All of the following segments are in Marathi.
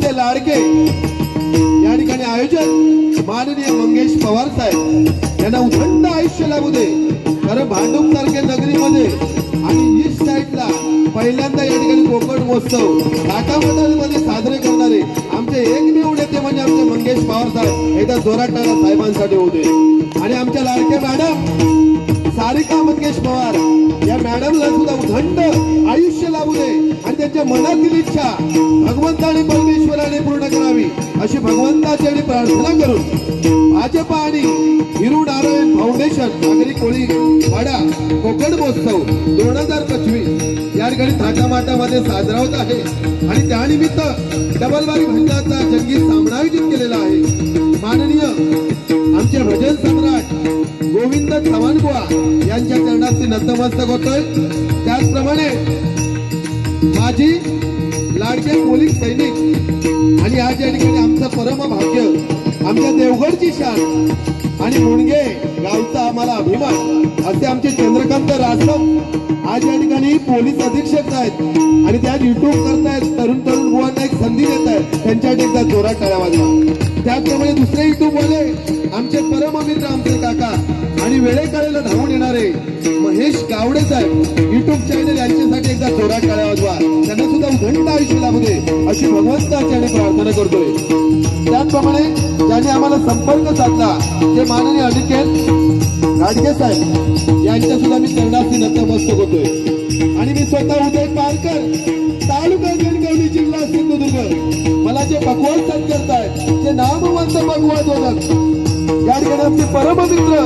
आमचे लाडके या ठिकाणी आयोजक माननीय मंगेश पवार साहेब यांना उदंड आयुष्य लाभू दे। कारण भांडूप सारख्या नगरीमध्ये आणि ईस्ट साईडला पहिल्यांदा या ठिकाणी कोकण महोत्सव थाटामाटामध्ये साजरे करणारे आमचे एकमेव नेते म्हणजे आमचे मंगेश पवार साहेब एकदा जोरात टाळ्या साहेबांसाठी होते। आणि आमच्या लाडक्या मॅडम सारिका मंगेश पवार या मॅडमला सुद्धा उदंड आयुष्य लाभू दे आणि त्यांच्या मनातील इच्छा भगवंताने परमेश्वराने पूर्ण करावी अशी भगवंताची प्रार्थना करून भाजपा आणि हिरू नारायण फाउंडेशन नागरी कोळी वाडा कोकण महोत्सव 2025 या ठिकाणी थाटामाटामध्ये साजरा होत आहे। आणि त्यानिमित्त डबलबारी भजनाचा जंगी सामना आयोजित केलेला आहे। माननीय आमचे भजन सम्राट गोविंद चव्हाणबुवा यांच्या चरणाशी नतमस्तक होतोय। त्याचप्रमाणे माझी लाडके पोलीस सैनिक आणि आज या ठिकाणी आमचं परम भाग्य आमच्या देवगडची शान आणि मुणगे गावचा आम्हाला अभिमान असे आमचे चंद्रकांत रासव आज या ठिकाणी पोलीस अधीक्षक आहेत आणि त्या युट्यूब करतायत तरुण बुवांना एक संधी देत आहेत त्यांच्यासाठी एकदा जोरात टाळ्या वाजवा। त्याचप्रमाणे दुसरे युट्यूब वाले आमचे परम मित्र आमचे काका आणि वेळेकाळेला धावून येणारे महेश गावडे साहेब युट्यूब चॅनल यांच्यासाठी एकदा जोरात टाळ्या वाजवा। त्यांना सुद्धा उदंड आयुष्य लाभू दे अशी भगवंताची प्रार्थना करतोय। त्याचप्रमाणे ज्यांनी आम्हाला संपर्क साधला ते माननीय ॲडव्होकेट गाडगे साहेब यांच्या सुद्धा मी चरणाशी नतमस्तक होतोय। आणि मी स्वतः उदय पारकर तालुका गणगवली जिल्हा सिंधुदुर्ग मला जे पकवाद साथ करतायत ते नामवंत पकवाद या ठिकाणी आमचे परम मित्र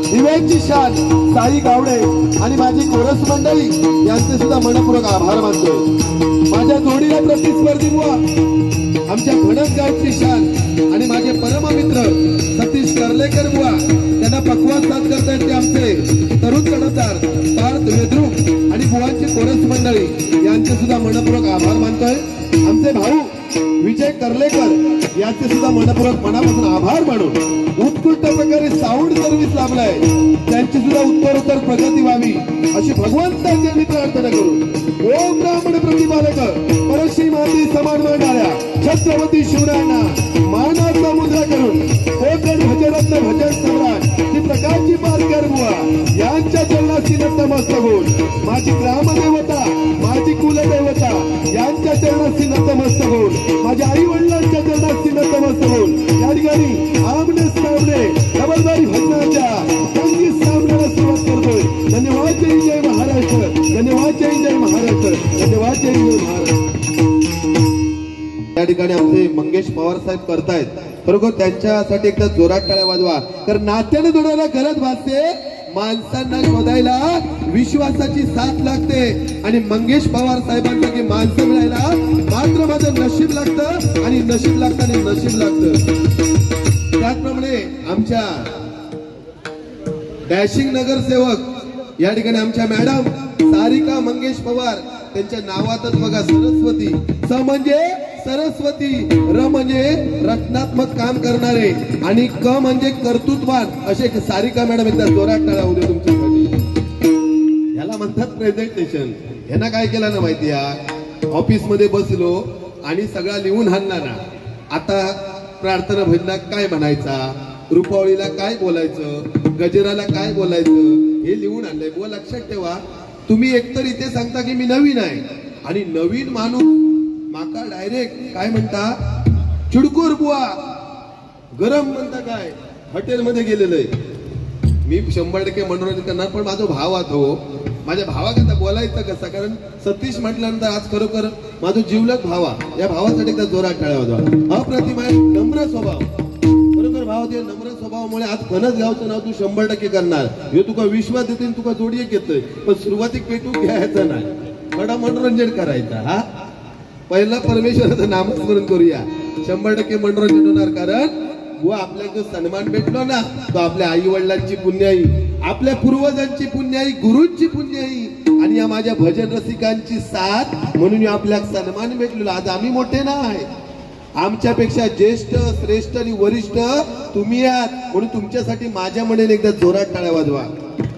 दिव्यांची शान साई गावडे आणि माझी कोरस मंडळी यांचे सुद्धा मनपूर्वक आभार मानतोय। माझ्या जोडीला प्रतिस्पर्धी बुवा आमच्या भणसगावची शान आणि माझे परम मित्र सतीश कर्लेकर बुवा त्यांना पकवाद साथ करतायत ते आमचे तरुण चढवदार पार्थ वेद्रुक आणि बुवांची कोरस मंडळी यांचे सुद्धा मनपूर्वक आभार मानतोय। आमचे भाऊ विजय कर्लेकर यांचे सुद्धा मनपूर्वक मनापासून आभार मानून उत्कृष्ट प्रकारे साऊंड सर्व्हिस लाभलाय त्यांची सुद्धा उत्तरोत्तर प्रगती व्हावी अशी भगवंताची प्रार्थना करू। ओम ब्राह्मण प्रतिपालक परश्री माती समान मांडणाऱ्या छत्रपती शिवरायांना मानाचा मुद्रा करून कोकण भजरत्न भजन सम्राट श्री प्रकाशजी पारकर बुवा यांच्या चरणाशी नतमस्तक होऊन माझी ग्रामदेवता माझी कुलदेवता यांच्या चरणाशी नतमस्तक होऊन माझ्या आई वडिलांच्या चरणाशी नतमस्तक होऊन या ठिकाणी आमने सामने डबलबारी भजनाच्या संगीत सामन्याला सुरुवात करतोय। धन्यवाद। जय महाराष्ट्र। धन्यवाद। जय महाराष्ट्र। धन्यवाद। जय महाराष्ट्र। या ठिकाणी आमचे मंगेश पवार साहेब करतायत खरोखर त्यांच्यासाठी एकदा जोरात टाळ्या वाजवा। कारण नात्याने जोडायला गरज भासते माणसांना शोधायला विश्वासाची साथ लागते आणि मंगेश पवार साहेबांसारखी माणसं मिळायला मात्र माझं नशीब लागतं आणि नशीब लागतं आणि नशीब लागतं। त्याचप्रमाणे आमच्या डॅशिंग नगरसेवक या ठिकाणी आमच्या मॅडम सारिका मंगेश पवार त्यांच्या नावातच बघा सरस्वती स म्हणजे सरस्वती र म्हणजे रचनात्मक काम करणारे आणि क म्हणजे कर्तृत्ववान असे सारिका मॅडम एकदा जोरात टाळ्या होऊ दे तुमच्यासाठी। याला म्हणतात प्रेझेंटेशन। ह्यांना काय केलं ना माहिती आहे ऑफिस मध्ये बसलो आणि सगळा लिहून आणला ना आता प्रार्थना भजनात काय म्हणायचा रुपावळीला काय बोलायचं गजराला काय बोलायचं हे लिहून आणलंय। बुवा लक्षात ठेवा तुम्ही एकतर इथे सांगता की मी नवीन आहे आणि नवीन माणूस माका डायरेक्ट काय म्हणता चिडकोर बुवा गरम म्हणता काय हॉटेलमध्ये गेलेलं आहे। मी 100% मनोरंजन करणार पण माझा भाव आता हो माझ्या भावाकरता बोलायचं कसं कारण सतीश म्हटल्यानंतर आज खरोखर माझा जीवलग भावा या भावासाठी एकदा जोरात टाळ्या वाजवा। अप्रतिम आहे नम्र स्वभाव बरोबर भाव ते नम्र स्वभावामुळे आज फणसगावचं नाव तू 100% करणार हे तुका विश्वास देते तुका जोडी घेतोय पण सुरुवातीक पेटून घ्यायचं नाही थोडा मनोरंजन करायचा। हा पहिला परमेश्वराचं नामस्मरण करूया 100% मनोरंजन होणार कारण वो आपल्या जो सन्मान भेटलो ना तो आपल्या आई वडिलांची पुण्याई आपल्या पूर्वजांची पुण्याई गुरूंची पुण्याई आणि या माझ्या भजन रसिकांची साथ म्हणून आपल्या सन्मान भेटलेला। आज आम्ही मोठे नाही आमच्यापेक्षा ज्येष्ठ श्रेष्ठ आणि वरिष्ठ तुम्ही आहात म्हणून तुमच्यासाठी माझ्या मनाने एकदा जोरात टाळ्या वाजवा।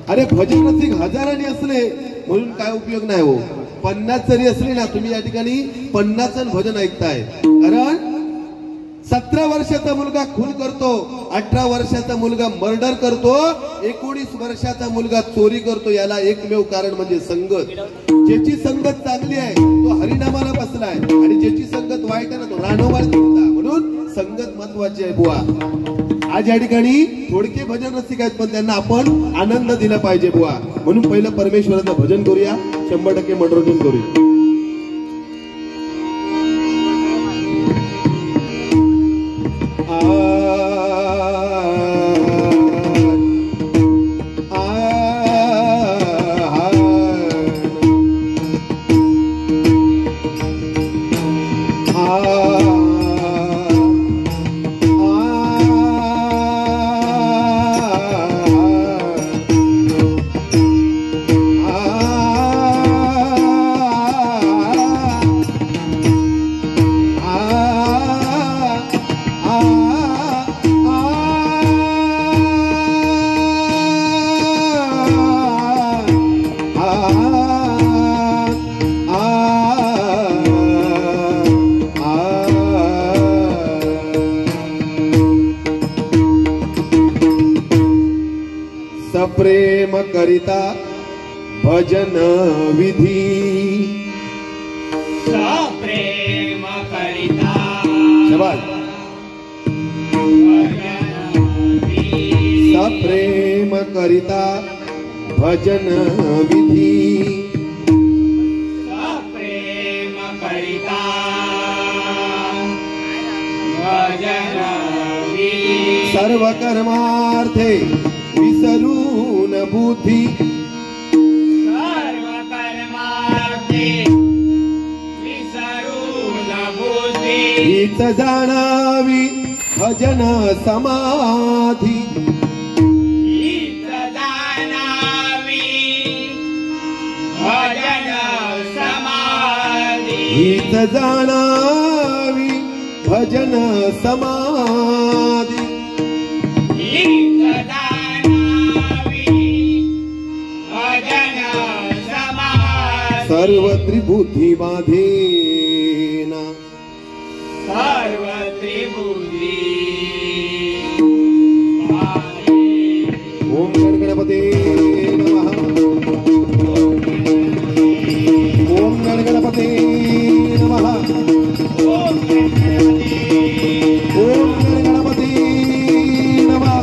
अरे भजन रसिक हजारांनी असले म्हणून काय उपयोग नाही हो 50 जरी असले ना तुम्ही या ठिकाणी 50 जण भजन ऐकताय कारण 17 वर्षाचा मुलगा खून करतो, 18 वर्षाचा मुलगा मर्डर करतो, 19 वर्षाचा मुलगा चोरी करतो, याला एकमेव कारण म्हणजे संगत. ज्याची संगत चांगली आहे तो हरिनामाला बसलाय आणि ज्याची संगत वाईट आहे ना तो रानोमाळ करता. म्हणून संगत महत्वाची आहे बुवा. आज या ठिकाणी थोडके भजन रसिक आहेत पण त्यांना आपण आनंद दिला पाहिजे बुवा. म्हणून पहिलं परमेश्वराचं भजन करूया, 100% मनोरंजन करूया. प्रेम करिता भजन विधी, प्रेम करिता शाबाश. प्रेम करिता भजन विधी, प्रेम करिता भजन विधी. सर्व कर्मार्थे विसरून बुद्धी, सर्व कर्मार्थे विसरून बुद्धी. हीच जाणावी भजन समाधी, हीच जाणावी भजन समाधी. हीच जाणावी भजन समाधी. हीच जाणावी भजन समाधी. सर्व त्रिबुद्धी बाधेना, सर्व त्रिबुद्धी ओम गणपते नमः. ओम गणपते नमः. ओम गणपते नमः. ओम गणपते नमः.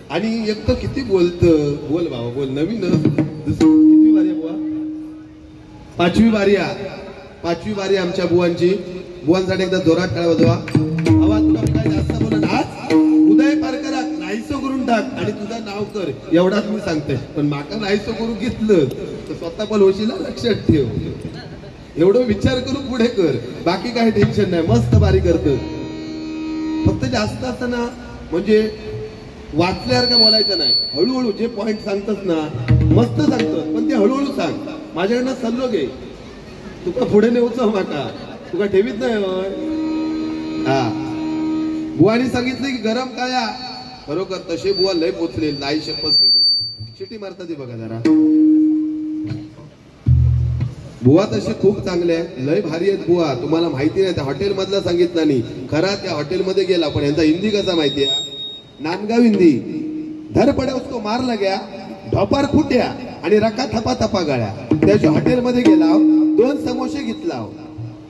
आणि एक तर किती बोलत, बोल बाबा बोल. नवीन किती बारी बुवा? 5वी बारी आहे. 5वी बारी आमच्या बुवांची. बुवांसाठी एकदा जोरात टाळ्या वाजवा. आवाज तुला काय जास्त बोलत आज उदय पारकरा नाहीसो करून टाक आणि तुझं नाव कर एवढाच मी सांगते. पण माका नाहीसो करून घेतलं तर स्वतः पण होशील, लक्षात ठेव. एवढं विचार करून पुढे कर, बाकी काही टेन्शन नाही. मस्त बारी करत. फक्त जास्त असताना म्हणजे वाचल्यासारखं बोलायचं नाही. हळूहळू जे पॉइंट सांगतस ना मस्त सांगतस पण ते हळूहळू सांग. माझ्याकडनं सल्लो घे. तुका पुढे नेऊच माका, तुका ठेवीत नाही. हा बुवानी सांगितलं की गरम काया, खरोखर तसे बुवा लय पोचले. नाही शपथ सांगते. शिटी मारता ती बघा जरा. बुवा तसे खूप चांगले आहेत, लय भारी आहेत बुवा. तुम्हाला माहिती नाही, त्या हॉटेल मधला सांगितलं नाही. खरा त्या हॉटेलमध्ये गेला पण यांचा हिंदी कसा माहिती आहे? नांदगाव हिंदी. धर पड्या उसको मारला गया, ढोपार फुट्या आणि रका थपा थपा गळ्या. त्याच्या हॉटेलमध्ये गेला, 2 समोसे घेतला.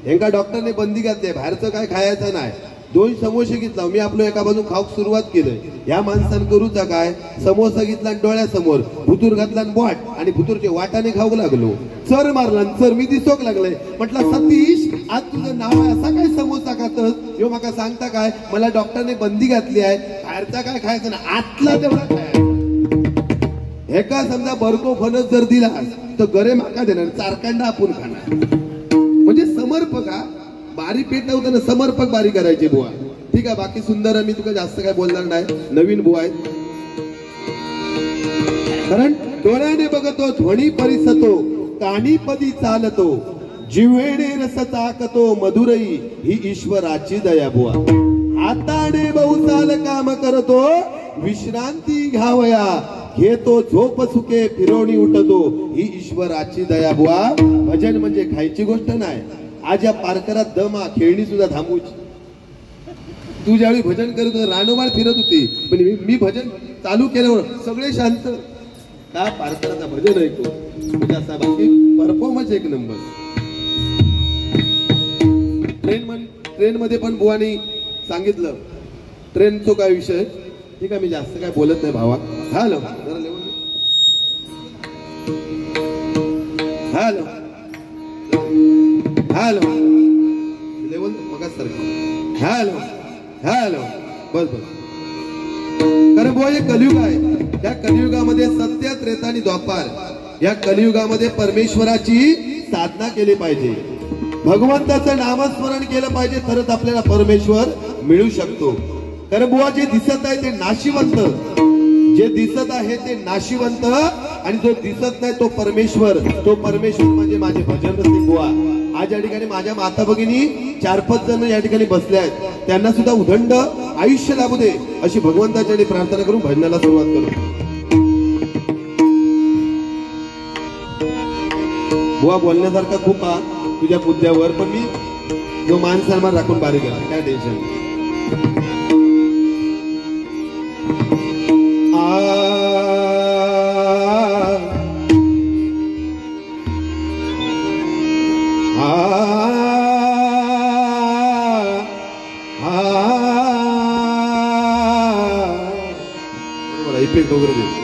एका डॉक्टरने बंदी घातली, बाहेरचं काय खायचं नाही. 2 समोसे घेतला. मी आपलं एका बाजू खाऊक सुरुवात केलं. या माणसानं करूचा काय, समोसा घेतला डोळ्यासमोर, भुतूर घातला बोट आणि भुतूरचे वाटाने खाऊ लागलो. चर मारला. चर मी दिसोक लागले. म्हटलं सतीश आज तुझं नाव आहे, असा काय समोसा खातस? यो माका सांगता काय, मला डॉक्टरने बंदी घातली आहे, बाहेरचा काय खायचं ना, आतला तेवढा खाय. हेका समजा बरको फणस जर दिला तर गरे माका देणार चारकांडा आपण खाणार म्हणजे समर्पक हा बारी पेट नव्हतं समर्पक बारी करायची बुवा ठीक आहे बाकी सुंदर मी तुका जास्त काय बोलणार नाही नवीन बुवा आहेत कारण डोळ्याने बघतो ध्वनी परिसतो कानीपदी चालतो जिव्हेने रस चाकतो मधुरई ही ईश्वराची दया बुवा हाताने बहुसाल काम करतो विश्रांती घ्यावया घेतो झोप सुखे फिरवणी उठतो ही ईश्वराची दया बुवा भजन म्हणजे खायची गोष्ट नाही आज या पारकरात दमा खेळणी सुद्धा थांबूची तू ज्यावेळी भजन करत होता रानोमाळ फिरत होती पण मी भजन चालू केल्यावर सगळे शांत का पारकराचा भजन ऐकतो म्हणजे असा बाकी परफॉर्मन्स एक नंबर ट्रेन मध्ये पण बुवानी सांगितलं ट्रेनचा काय विषय ठीक आहे मी जास्त काय बोलत नाही भावा हॅलो हॅलो हॅलो लेवल मग सर हॅलो हॅलो बस बस कारण बुवा हे कलियुग आहे त्या कलियुगामध्ये सत्य त्रेता आणि द्वापार या कलियुगामध्ये परमेश्वराची साधना केली पाहिजे भगवंताचं नामस्मरण केलं पाहिजे तरच आपल्याला परमेश्वर मिळू शकतो कारण बुवा जे दिसत आहे ते नाशिवंत जे दिसत आहे ते नाशिवंत आणि जो दिसत नाही तो परमेश्वर म्हणजे माझे भजन रसिक बुवा आज या ठिकाणी माझ्या माता भगिनी 4-5 जण या ठिकाणी बसले आहेत त्यांना सुद्धा उदंड आयुष्य लाभू दे अशी भगवंताच्या प्रार्थना करून भजनाला सुरुवात करू बुवा बोलण्यासारखा खूप हा तुझ्या मुद्द्यावर पण मी जो मान सन्मान राखून बारीक आहे काय टेन्शन इफेक्ट वगैरे दे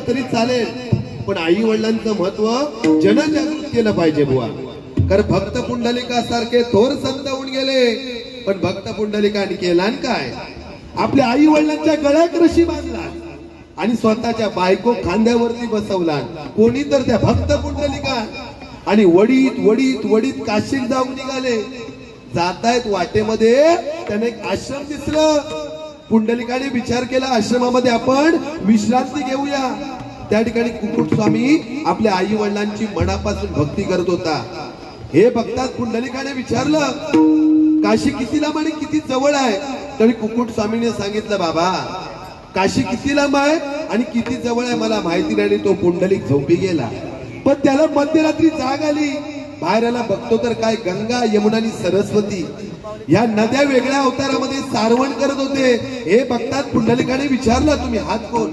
तरी चालेल, पण आई वडिलांचं महत्व जनजागृत केलं पाहिजे बुवा. कारण भक्त पुंडलिका सारखे थोर संत होऊन गेले, पण भक्त पुंडलिकाने केला काय? आपल्या आई वडिलांच्या गळ्यात रशी बांधला आणि स्वतःच्या बायको खांद्यावरती बसवला. कोणी तर त्या भक्त पुंडलिका. आणि वडीत वडीत वडीत काशीत जाऊन निघाले. जातायत वाटेमध्ये त्याने एक आश्रम दिसलं. पुंडलिकाने विचार केला आश्रमामध्ये आपण विश्रांती घेऊया. त्या ठिकाणी कुकुट स्वामी आपल्या आई वडिलांची मनापासून भक्ती करत होता. हे बघतात पुंडलिकाने विचारलं काशी किती लांब आणि किती जवळ आहे? तरी कुकुट स्वामीने सांगितलं बाबा काशी किती लांब आहे आणि किती जवळ आहे मला माहिती नाही. तो पुंडलिक झोपी गेला. पण त्याला मध्यरात्री जाग आली. बाहेर आला बघतो तर काय गंगा यमुना आणि सरस्वती या नद्या वेगळ्या अवतारामध्ये सारवण करत होते. हे बघतात पुंडलिकाने विचारलं तुम्ही हात कोण?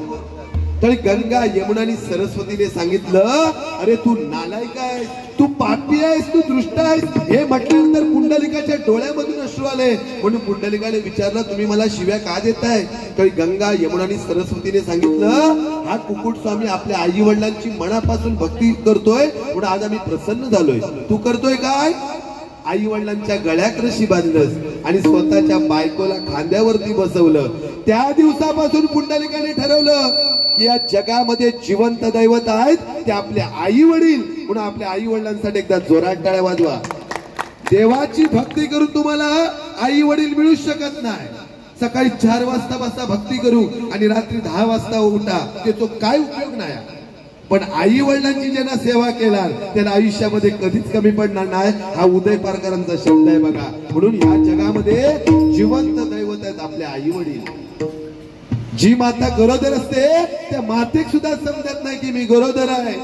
तर गंगा यमुना आणि सरस्वतीने सांगितलं अरे तू नालायक आहेस, तू पापी आहेस, तू दुष्ट आहेस. हे म्हटल्यानंतर पुंडलिकाच्या डोळ्यामधून अश्रू आले. म्हणून पुंडलिकाने विचारलं तुम्ही मला शिव्या का देताय? तर गंगा यमुना आणि सरस्वतीने सांगितलं हा कुकुट स्वामी आपल्या आई वडिलांची मनापासून भक्ती करतोय म्हणून आज आम्ही प्रसन्न झालोय. तू करतोय काय? आई वडिलांच्या गळ्यात रशी बांधलंस आणि स्वतःच्या बायकोला खांद्यावरती बसवलं. त्या दिवसापासून पुंडलिकाने ठरवलं की या जगामध्ये जिवंत दैवत आहेत ते आपले आई वडील. म्हणून आपल्या आई वडिलांसाठी एकदा जोरात टाळ्या वाजवा. देवाची भक्ती करून तुम्हाला आई वडील मिळू शकत नाही. सकाळी 4 वाजता बसा भक्ती करू आणि रात्री 10 वाजता उठा त्याचा काय उपयोग नाही. पण आई वडिलांची ज्यांना सेवा केला त्याला आयुष्यामध्ये कधीच कमी पडणार नाही. हा उदय पारकरांचा शब्द आहे बघा. म्हणून या जगामध्ये जिवंत दैवत आहेत आपले आई वडील. जी माता गरोदर असते त्या मातेक सुद्धा समजत नाही की मी गरोदर आहे.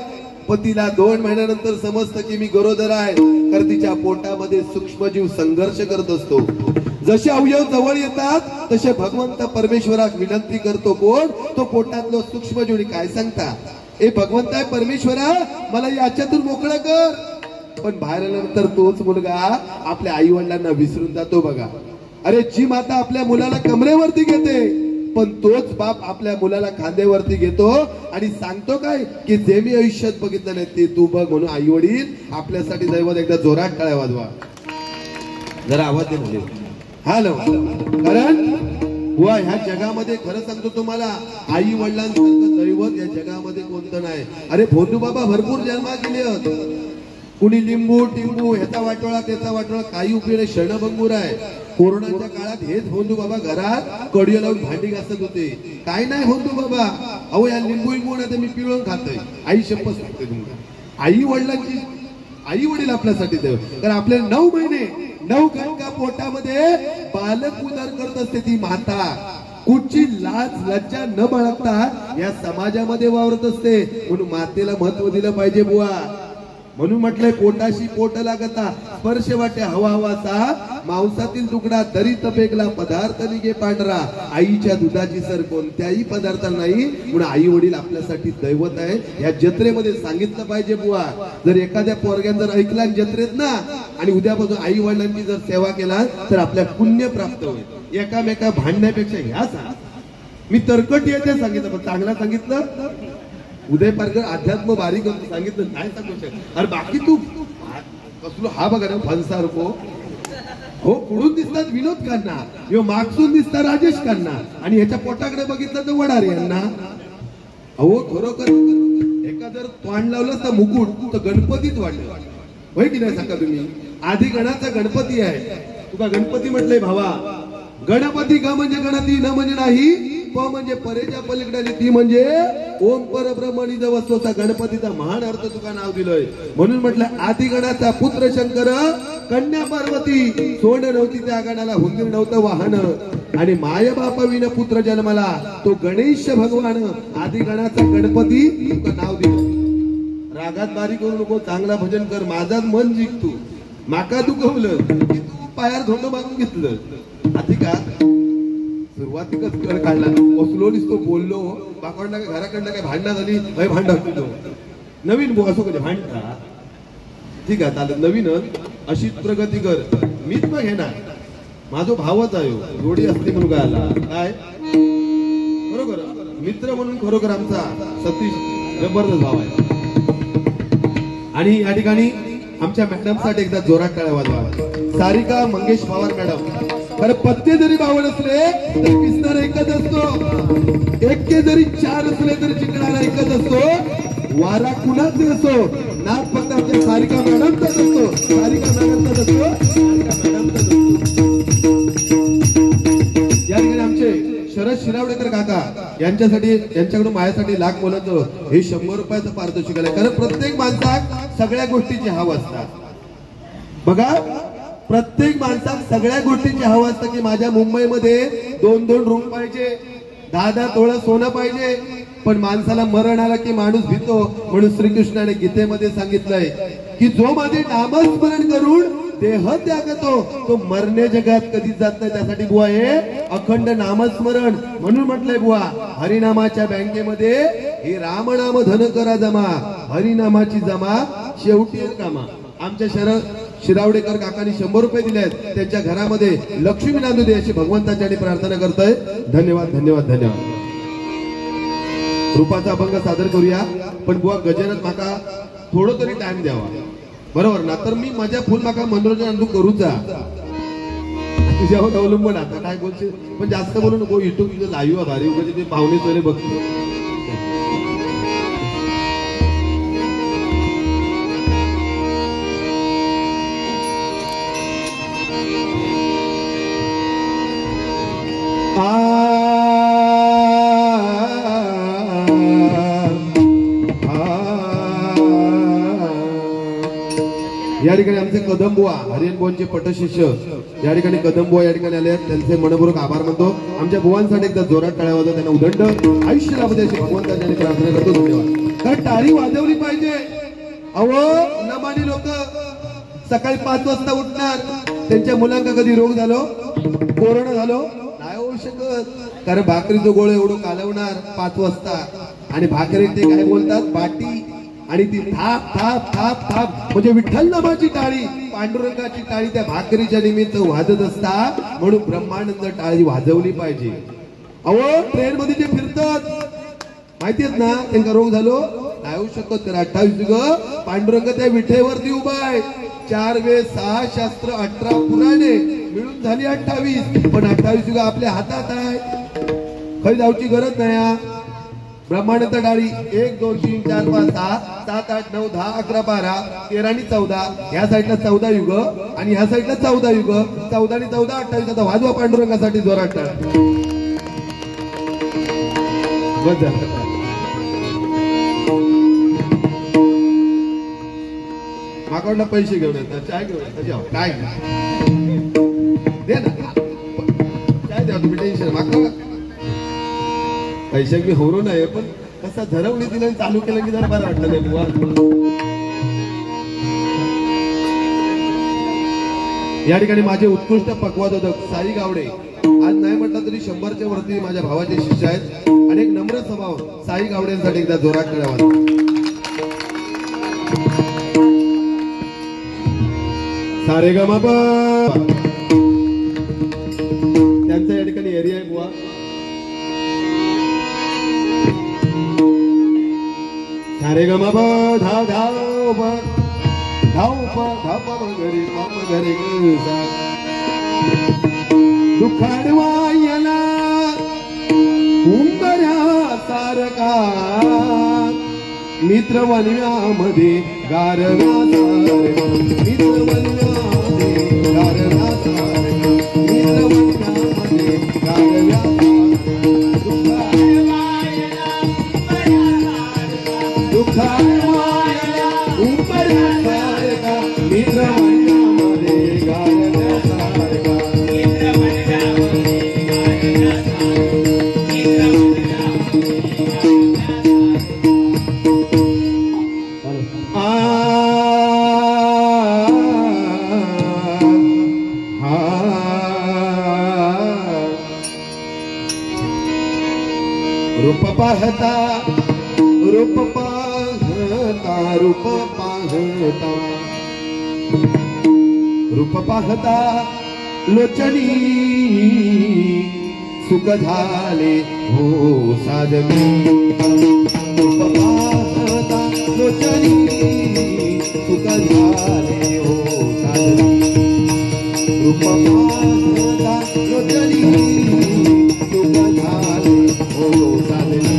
पण तिला 2 महिन्यानंतर समजतं की मी गरोदर आहे. कारण तिच्या पोटामध्ये सूक्ष्मजीव संघर्ष करत असतो. जसे अवयव जवळ येतात तसे भगवंत परमेश्वराक विनंती करतो. कोण? तो पोटातलो सूक्ष्मजीव. काय सांगता ए भगवंत आहे परमेश्वरा मला याच्यातून मोकळं कर. पण बाहेर आल्यानंतर तोच मुलगा आपल्या आई वडिलांना विसरून जातो बघा. अरे जी माता आपल्या मुलाला कमरेवरती घेते पण तोच बाप आपल्या मुलाला खांद्यावरती घेतो आणि सांगतो काय की जे मी आयुष्यात बघितलं नाही ते तू बघ. म्हणून आई वडील आपल्यासाठी दैवत. एकदा जोरात टाळ्या वाजवा. जरा आवाज दे म्हणजे हॅलो. कारण बुवा ह्या जगामध्ये खरं सांगतो तुम्हाला आई वडिलांसारखं दैवत या जगामध्ये कोणतं नाही. अरे भोंदू बाबा भरपूर जन्मा गेले होते. कुणी लिंबू टिंबू ह्याचा वाटोळा त्याचा वाटोळा काही उपयोग नाही. शरणभंगूर आहे. कोरोनाच्या काळात हेच भोंदू बाबा घरात कडिया लावून भांडी घासत होते. काय नाही भोंदू बाबा अहो या लिंबू लिंबू ना मी पिळून खातोय. आई शपथ सांगते तुम्हाला आई वडिलांची आई वडील आपल्यासाठी देव. कारण आपले 9 महिने 9 गणका पोटामध्ये बालक उदर करत असते ती माता. कुठची लाज लज्जा न बाळगता या समाजामध्ये वावरत असते. म्हणून मातेला महत्व दिलं पाहिजे बुवा. म्हणून म्हटलंय पोटाशी पोट लागता स्पर्श वाटे हवा हवासा मांसातील तुकडा तरी तपेकला पदार्थ निघे पांढरा आईच्या दुधाची सर कोणत्याही पदार्थाला नाही म्हणून आई वडील आपल्यासाठी दैवत आहे. या जत्रेमध्ये सांगितलं पाहिजे बुवा जर एखाद्या पोरग्यान जर ऐकला जत्रेत ना आणि उद्यापासून आई वडिलांची जर सेवा केला तर आपल्या पुण्य प्राप्त होईल. एकामेका भांडण्यापेक्षा ह्या सांग मी तरकट येते सांगितलं पण चांगला सांगितलं. उदय पारकर अध्यात्म बारीक सांगितलं नाही सांगू शकत. अरे बाकी तू कसलो हा बघा ना फणसार हो पुढून दिसतात विनोद खन्ना यो मागसून दिसतात राजेश खन्ना आणि ह्याच्या पोटाकडे बघितलं तर वडारे यांना. अहो खरोखर एका जर तोंड लावलं तर मुकुट तर गणपतीत वाढलं होय की नाही सांगा तुम्ही. आधी गणाचा गणपती आहे तुका गणपती म्हटलंय भावा. गणपती ग म्हणजे गणती न म्हणजे नाही प म्हणजे परेच्या पलीकडे ती म्हणजे ओम परब्रह्मणी जवळचा गणपतीचा महान अर्थ तुका नाव दिलंय. म्हणून म्हटलं आदी गणाचा पुत्र शंकर कन्या पार्वती सोंड नव्हती त्या गणाला हुंदीर नव्हतं वाहन आणि माय बापाविन पुत्र जन्मला तो गणेश भगवान आदी गणाचा गणपती तुका नाव दिलं. रागात बारी करू नको चांगला भजन कर माझाच मन जिंक तू माका दुखवलं की तू पायार धोंड मागून घेतलं आधी का सुरुवातीकच कर काढला बसलो दिसतो बोललो बाकडला काय घराकडनं काय भांडणं झाली भाई भांडा होतो नवीन बो असो कधी भांडता ठीक आहे चालत नवीनच अशीच प्रगती कर मीच मग घेणार माझो भावच आहे जोडी असली म्हणून काय आला काय बरोबर मित्र म्हणून खरोखर आमचा सतीश जबरदस्त भाव आहे. आणि या ठिकाणी आमच्या मॅडम साठी एकदा जोरात टाळ्या वाजवा. सारिका मंगेश पवार मॅडम. खरं पत्ते जरी बावळ असले तरी पिसणार एकच असतो. एक्के जरी चार असले तरी जिंकणारा एकच असतो. वारा कुणाचे असो नाक फक्त आमच्या सारिका मॅडमचाच असतो. सारिका मॅडमचाच असतो. सारिका मॅडमचाच असतो. या ठिकाणी आमचे शरद शिरावडेकर काका यांच्यासाठी यांच्याकडून माझ्यासाठी लाख बोलायचं हे 100 रुपयाचं पारितोषिक आहे. कारण प्रत्येक माणसाक सगळ्या गोष्टीची हवं असतात. बघा प्रत्येक माणसाक सगळ्या गोष्टीची हवं असतं की माझ्या मुंबईमध्ये 2-2 रूम पाहिजे 10-10 तोळं सोनं पाहिजे. पण माणसाला मरण आला की माणूस भीतो म्हणून श्रीकृष्णाने गीतेमध्ये सांगितलंय की जो माझे नामस्मरण करून देह त्यागतो तो मरणे जगात कधीच जात नाही. त्यासाठी बुवा हे अखंड नामस्मरण म्हणून म्हटलंय बुवा हरिनामाच्या बँकेमध्ये हे रामनाम धन करा जमा हरिनामाची जमा शेवटी कामा. आमच्या शरद शिरावडेकर काकांनी 100 रुपये दिले आहेत. त्यांच्या घरामध्ये लक्ष्मी नांदू दे अशी भगवंताच्या प्रार्थना करतोय. धन्यवाद धन्यवाद धन्यवाद. रूपाचा अभंग सादर करूया पण बुवा गजानन माका थोडं तरी टाइम द्यावा बरोबर ना. तर मी माझ्या फुल माका मनोरंजन आणू करूचा तुझ्यावर अवलंबून आता काय बोलशील पण जास्त बोलू नको. युट्यूब तुझं लाईव्ह भारी उगाच ते पाहुणे सोरे बघतो. या ठिकाणी आमचे कदमबुवा हरियन बुवांचे पटशिष्य या ठिकाणी कदमबुवा या ठिकाणी आले त्यांचे मनपूर्वक आभार मानतो. आमच्या बुवांसाठी एकदा जोरात टाळ्या वाजवा त्यांना उदंड आयुष्य लाभू द्यायची भगवंताच्या प्रार्थना करतो. धन्यवाद. कारण टाळी वाजवली पाहिजे. अहो नमानी लोक सकाळी 5 वाजता उठणार त्यांच्या मुलांना कधी रोग झालो कोरोना झालो नाही होऊ शकत. कारण भाकरीचं गोळ एवढं कालवणार 5 वाजता आणि भाकरी ते काय बोलतात बाटी आणि ती थाप थाप थाप थाप म्हणजे विठ्ठल नामाची टाळी पांडुरंगाची टाळी त्या भाकरीच्या निमित्त वाजत असतात. म्हणून ब्रह्मानंद टाळी वाजवली पाहिजे. अहो ट्रेन मध्ये जे फिरतात माहितीयेत ना त्यांना रोग झालो नाही होऊ शकत. तर 28 ग पांडुरंग त्या विठेवरती उभा आहे. 4 वेद 6 शास्त्र 18 पुराणे मिळून झाली 28 पण 28 ग आपल्या हातात आहे. खरी जाऊची गरज नाही. ब्रह्मांड टाळी 1 2 3 4 5 6 7 8 9 10 11 12 13 आणि 14 ह्या साईडला 14 युग आणि ह्या साईडला 14 युग 14 आणि 14 28 आता वाजवा पांडुरंगासाठी जोरात टाळ्या. माकडला पैसे घेऊन येतात चाय घेऊन येतात काय दे ना चाय द्या तुम्ही टेन्शन मागतो पैसे मी होरो नाही पण कसं धरवली तिला चालू केलं की जरा बरं वाटलं नाही बुवा. या ठिकाणी माझे उत्कृष्ट पक्वादोदक साई गावडे आज नाही म्हटलं तरी 100च्या वरती माझ्या भावाचे शिष्य आहेत आणि एक नम्र स्वभाव साई गावडेंसाठी एकदा जोरात करावा. सारे ग मा त्यांचा या ठिकाणी एरिया आहे बुवा. सारे ग मा धाव धाव धाव धाव घरी घरी दुखाडवायला उंबऱ्या सारखा मित्रवन्यामध्ये गारव्या सारखा मित्रवन्यामध्ये गारव्या सारखा मित्रवन्यामध्ये गारव्या दुखाडवायला उंबऱ्या सारखा मित्रवन्यामध्ये गारव्या सारखा रूप पाहता रूप पाहता रूप पाहता रूप पाहता लोचनी सुख झाले हो साधवी. रूप पाहता लोचनी सुख झाले हो साधवी. रूप पाहता लोचनी सुख झाले हो साधवी.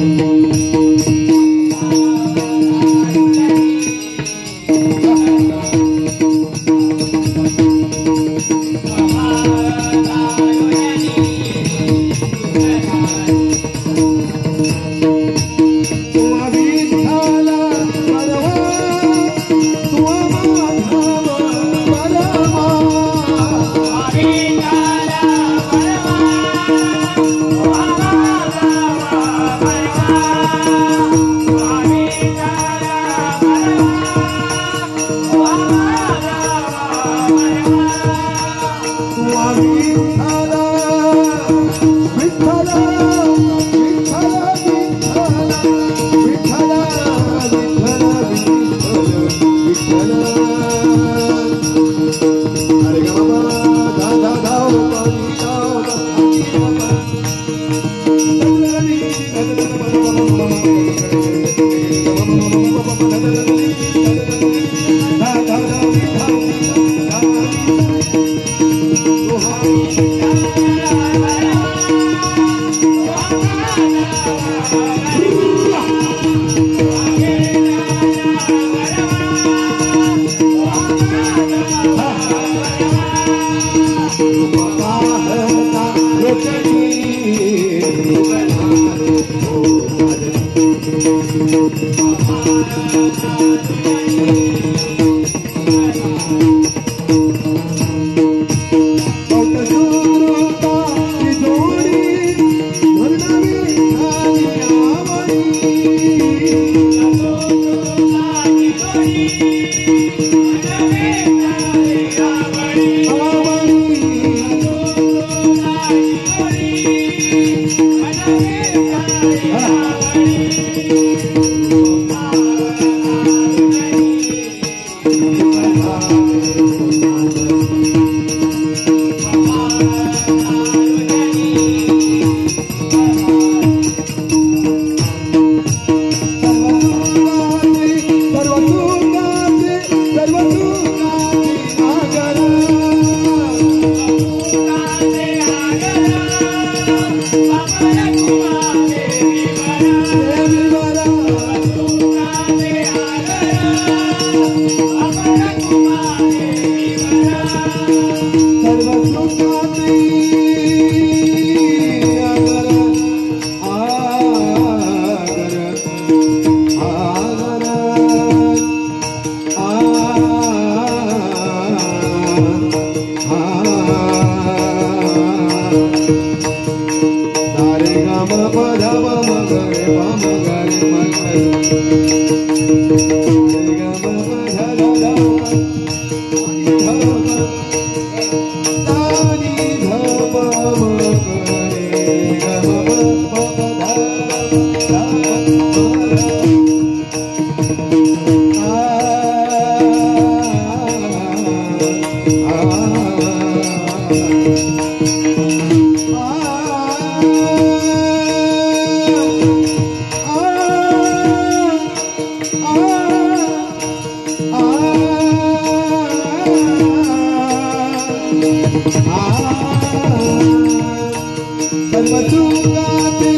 सर्व सुखाचे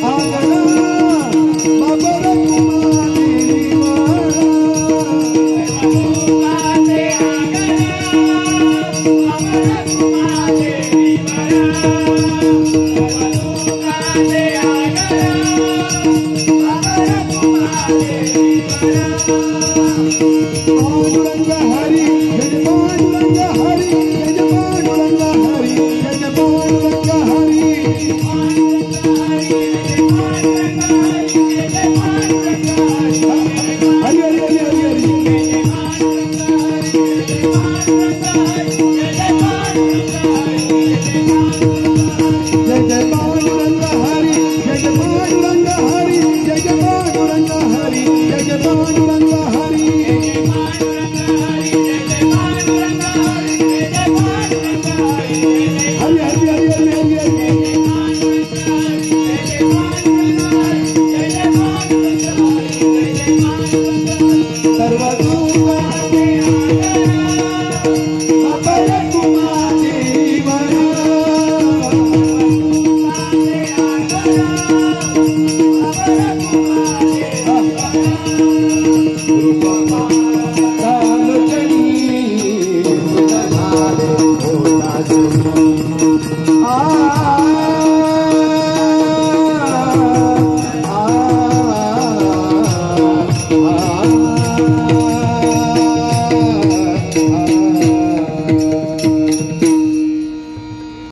आगळा बाबर तुम्हा देवारा सुखाचे पांडुरंग हरी जय पांडुरंग हरी जय पांडुरंग हरी जय पांडुरंग हरी हरी हरी हरी हरी हरी जय जय पांडुरंग हरी जय पांडुरंग हरी जय पांडुरंग हरी जय पांडुरंग हरी हरी हरी हरी हरी हरी सर्व दुःखाचे बाबर तुम्हा देवारा आ